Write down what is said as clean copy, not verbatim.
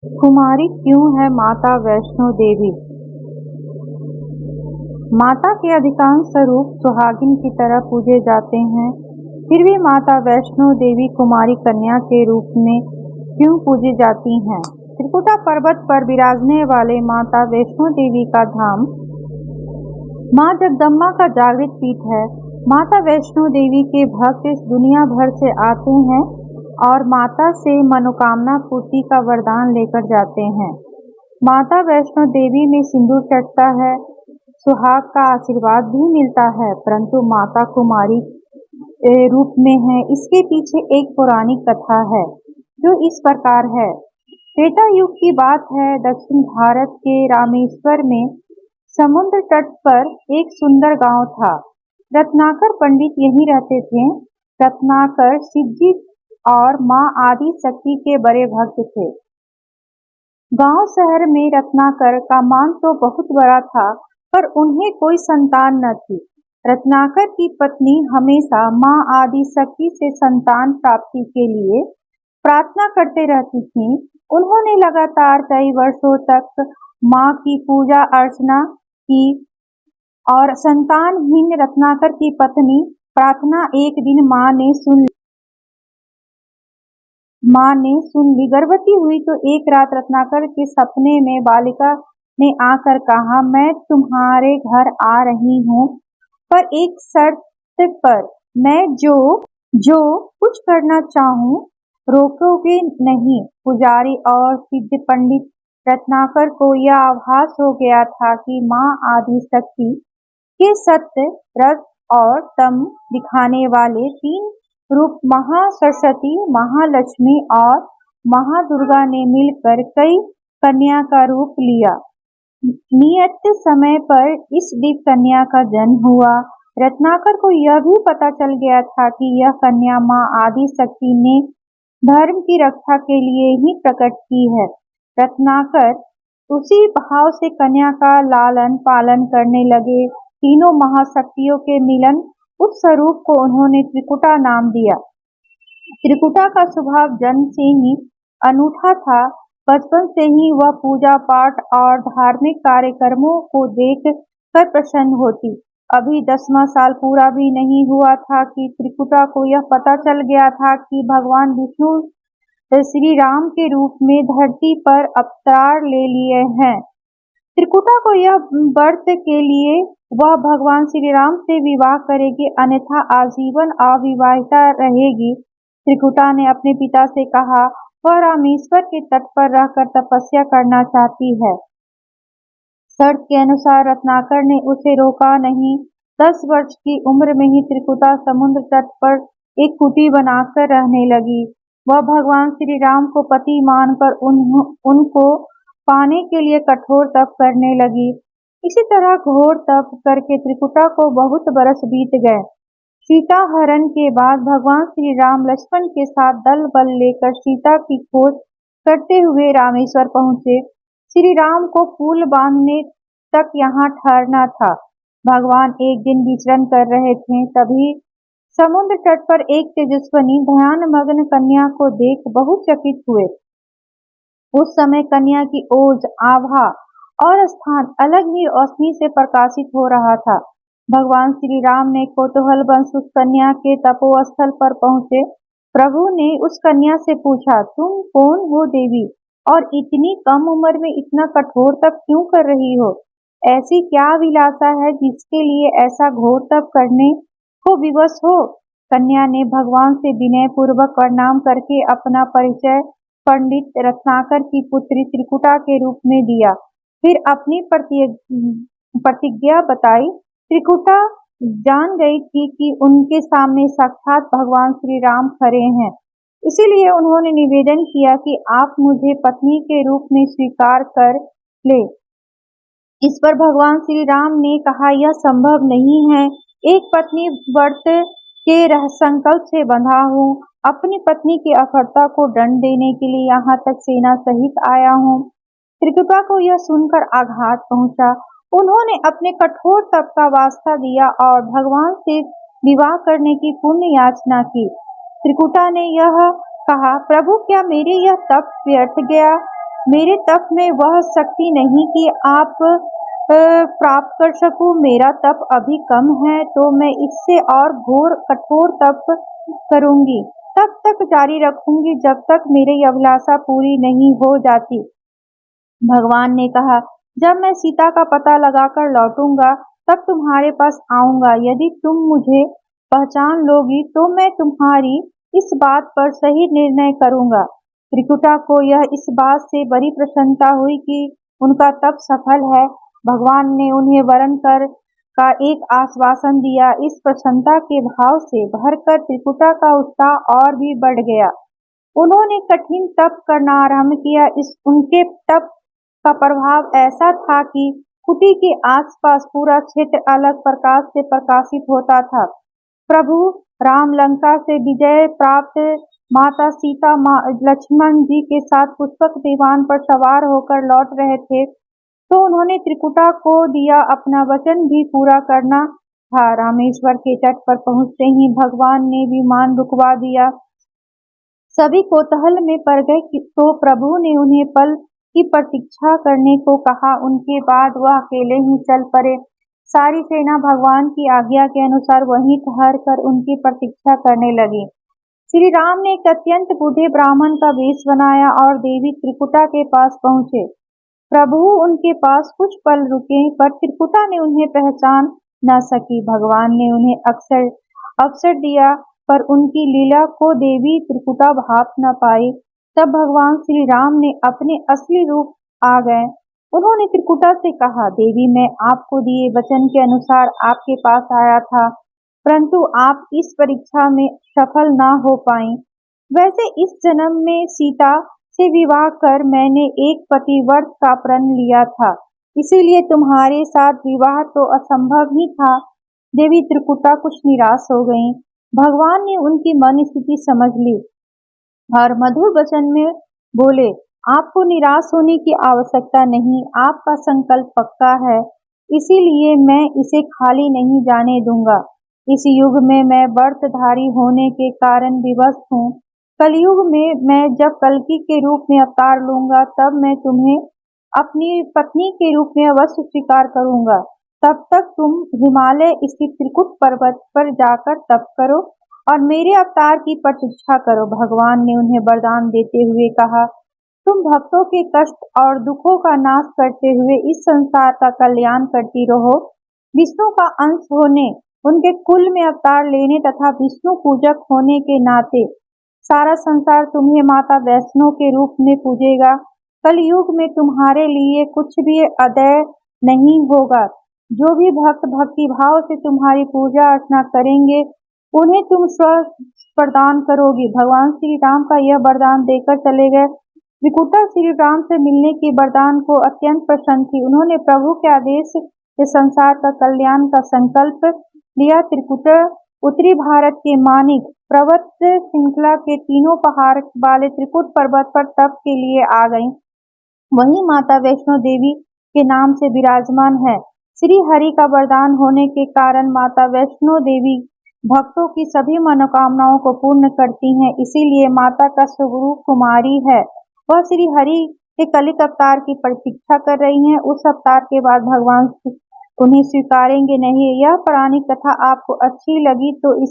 कुमारी क्यों है माता वैष्णो देवी? माता के अधिकांश स्वरूप सुहागिन की तरह पूजे जाते हैं, फिर भी माता वैष्णो देवी कुमारी कन्या के रूप में क्यों पूजी जाती हैं? त्रिकुटा पर्वत पर विराजने वाले माता वैष्णो देवी का धाम माँ जगदम्बा का जागृत पीठ है। माता वैष्णो देवी के भक्त इस दुनिया भर से आते हैं और माता से मनोकामना पूर्ति का वरदान लेकर जाते हैं। माता वैष्णो देवी में सिंदूर चढ़ता है, सुहाग का आशीर्वाद भी मिलता है, परंतु माता कुमारी रूप में है। इसके पीछे एक पौराणिक कथा है जो इस प्रकार है। त्रेता युग की बात है। दक्षिण भारत के रामेश्वर में समुद्र तट पर एक सुंदर गांव था। रत्नाकर पंडित यहीं रहते थे। रत्नाकर शिवजी और माँ आदि शक्ति के बड़े भक्त थे। गांव शहर में रत्नाकर का मान तो बहुत बड़ा था, पर उन्हें कोई संतान न थी। रत्नाकर की पत्नी हमेशा माँ आदि शक्ति से संतान प्राप्ति के लिए प्रार्थना करते रहती थीं। उन्होंने लगातार कई वर्षों तक माँ की पूजा अर्चना की और संतानहीन रत्नाकर की पत्नी प्रार्थना एक दिन माँ ने सुन ली। गर्भवती हुई तो एक रात रत्नाकर के सपने में बालिका ने आकर कहा, मैं तुम्हारे घर आ रही हूँ, पर एक शर्त पर। मैं जो कुछ करना चाहूँ रोकोगे नहीं। पुजारी और सिद्ध पंडित रत्नाकर को यह आभास हो गया था कि माँ आदि शक्ति के सत्य, रस और तम दिखाने वाले तीन रूप महासरस्वती, महालक्ष्मी और महादुर्गा ने मिलकर कई कन्या का रूप लिया। नियत समय पर इस दिव्य कन्या का जन्म हुआ। रत्नाकर को यह भी पता चल गया था कि यह कन्या माँ आदि शक्ति ने धर्म की रक्षा के लिए ही प्रकट की है। रत्नाकर उसी भाव से कन्या का लालन पालन करने लगे। तीनों महाशक्तियों के मिलन उस स्वरूप को उन्होंने त्रिकुटा नाम दिया। त्रिकुटा का स्वभाव जन्म से ही अनूठा था। बचपन से ही वह पूजा पाठ और धार्मिक कार्यक्रमों को देख कर प्रसन्न होती। अभी 10वां साल पूरा भी नहीं हुआ था कि त्रिकुटा को यह पता चल गया था कि भगवान विष्णु श्री राम के रूप में धरती पर अवतार ले लिए हैं। त्रिकुटा को यह व्रत के लिए वह भगवान श्री राम से विवाह करेगी, अन्यथा आजीवन अविवाहिता रहेगी। त्रिकुटा ने अपने पिता से कहा, वह रामेश्वर के तट पर रहकर तपस्या करना चाहती है। शर्त के अनुसार रत्नाकर ने उसे रोका नहीं। 10 वर्ष की उम्र में ही त्रिकुटा समुद्र तट पर एक कुटी बनाकर रहने लगी। वह भगवान श्री राम को पति मानकर उनको पाने के लिए कठोर तप करने लगी। इसी तरह घोर तप करके त्रिकुटा को बहुत बरस बीत गए। सीता हरण के बाद भगवान श्री राम लक्ष्मण के साथ दल बल लेकर सीता की खोज करते हुए रामेश्वर पहुंचे। श्री राम को पुल बांधने तक यहाँ ठहरना था। भगवान एक दिन विचरण कर रहे थे, तभी समुद्र तट पर एक तेजस्विनी ध्यान मग्न कन्या को देख बहुत चकित हुए। उस समय कन्या की ओज, आभा और स्थान अलग ही रोशनी से प्रकाशित हो रहा था। भगवान श्री राम ने कौतूहलवश उस कन्या के तपोस्थल पर पहुंचे। प्रभु ने उस कन्या से पूछा, तुम कौन हो देवी, और इतनी कम उम्र में इतना कठोर तप क्यों कर रही हो? ऐसी क्या अभिलाषा है जिसके लिए ऐसा घोर तप करने को विवश हो? कन्या ने भगवान से विनय पूर्वक प्रणाम करके अपना परिचय पंडित रत्नाकर की पुत्री त्रिकुटा के रूप में दिया। फिर अपनी प्रतिज्ञा बताई। त्रिकुटा जान गई थी कि उनके सामने साक्षात भगवान श्री राम खड़े हैं, इसीलिए उन्होंने निवेदन किया कि आप मुझे पत्नी के रूप में स्वीकार कर ले। इस पर भगवान श्री राम ने कहा, यह संभव नहीं है। एक पत्नी व्रत के संकल्प से बंधा हूँ। अपनी पत्नी की अखंडता को दंड देने के लिए यहाँ तक सेना सहित आया हूँ। त्रिकुटा को यह सुनकर आघात पहुंचा। उन्होंने अपने कठोर तप का वास्ता दिया और भगवान से विवाह करने की पुण्य याचना की। त्रिकुटा ने यह कहा, प्रभु क्या मेरे यह तप व्यर्थ गया? मेरे तप में वह शक्ति नहीं कि आप प्राप्त कर सकूं। मेरा तप अभी कम है, तो मैं इससे और घोर कठोर तप करूंगी। तब तक जारी रखूंगी जब तक मेरी अभिलाषा पूरी नहीं हो जाती। भगवान ने कहा, जब मैं सीता का पता लगाकर लौटूंगा, तब तुम्हारे पास आऊंगा। यदि तुम मुझे पहचान लोगी, तो मैं तुम्हारी इस बात पर सही निर्णय करूंगा। त्रिकुटा को यह इस बात से बड़ी प्रसन्नता हुई कि उनका तप सफल है। भगवान ने उन्हें वरण कर का एक आश्वासन दिया। इस प्रसन्नता के भाव से भरकर त्रिकुटा का उत्साह और भी बढ़ गया। उन्होंने कठिन तप करना आरंभ किया। इस उनके तप का प्रभाव ऐसा था कि कुटी के आसपास पूरा क्षेत्र अलग प्रकाश से प्रकाशित होता था। प्रभु राम लंका से विजय प्राप्त माता सीता लक्ष्मण जी के साथ पुष्पक विमान पर सवार होकर लौट रहे थे, तो उन्होंने त्रिकुटा को दिया अपना वचन भी पूरा करना था। रामेश्वर के तट पर पहुंचते ही भगवान ने विमान रुकवा दिया। सभी कौतूहल में पड़ गए तो प्रभु ने उन्हें पल की प्रतीक्षा करने को कहा। उनके बाद वह अकेले ही चल पड़े। सारी सेना भगवान की आज्ञा के अनुसार वहीं ठहर कर उनकी प्रतीक्षा करने लगी। श्री राम ने एक अत्यंत बूढ़े ब्राह्मण का वेश बनाया और देवी त्रिकुटा के पास पहुंचे। प्रभु उनके पास कुछ पल रुके, पर त्रिकुटा ने उन्हें पहचान न सकी। भगवान ने उन्हें अवसर दिया, पर उनकी लीला को देवी त्रिकुटा भाप न पाई। तब भगवान श्री राम ने अपने असली रूप आ गए। उन्होंने त्रिकुटा से कहा, देवी, मैं आपको दिए वचन के अनुसार आपके पास आया था, परंतु आप इस परीक्षा में सफल न हो पाई। वैसे इस जन्म में सीता से विवाह कर मैंने एक पतिव्रत का प्रण लिया था, इसीलिए तुम्हारे साथ विवाह तो असंभव ही था। देवी त्रिकुटा कुछ निराश हो गईं। भगवान ने उनकी मन स्थिति समझ ली और मधुर वचन में बोले, आपको निराश होने की आवश्यकता नहीं, आपका संकल्प पक्का है, इसीलिए मैं इसे खाली नहीं जाने दूंगा। इस युग में मैं व्रतधारी होने के कारण विवश हूँ। कलयुग में मैं जब कल्कि के रूप में अवतार लूंगा, तब मैं तुम्हें अपनी पत्नी के रूप में अवश्य स्वीकार करूंगा। तब तक तुम हिमालय स्थित त्रिकुट पर्वत पर जाकर तप करो और मेरे अवतार की प्रतीक्षा करो। भगवान ने उन्हें वरदान देते हुए कहा, तुम भक्तों के कष्ट और दुखों का नाश करते हुए इस संसार का कल्याण करती रहो। विष्णु का अंश होने, उनके कुल में अवतार लेने तथा विष्णु पूजक होने के नाते सारा संसार तुम्हें माता वैष्णो के रूप में पूजेगा। कलयुग में तुम्हारे लिए कुछ भी अदेय नहीं होगा। जो भी भक्त भक्ति भाव से तुम्हारी पूजा अर्चना करेंगे, उन्हें तुम स्वर्ग प्रदान करोगी। भगवान श्री राम का यह वरदान देकर चले गए। त्रिकुटा श्री राम से मिलने के वरदान को अत्यंत प्रसन्न थी। उन्होंने प्रभु के आदेश से संसार का कल्याण का संकल्प लिया। त्रिकुटा उत्तरी भारत के मानिक पर्वत श्रृंखला के तीनों पहाड़ वाले त्रिकुट पर्वत पर तप के लिए आ गईं। वहीं माता वैष्णो देवी के नाम से विराजमान है। श्री हरि का वरदान होने के कारण माता वैष्णो देवी भक्तों की सभी मनोकामनाओं को पूर्ण करती हैं, इसीलिए माता का स्वरूप कुमारी है। वह श्री हरि के कलित अवतार की प्रतीक्षा कर रही हैं। उस अवतार के बाद भगवान उन्हें स्वीकारेंगे नहीं। यह पौराणिक कथा आपको अच्छी लगी तो इस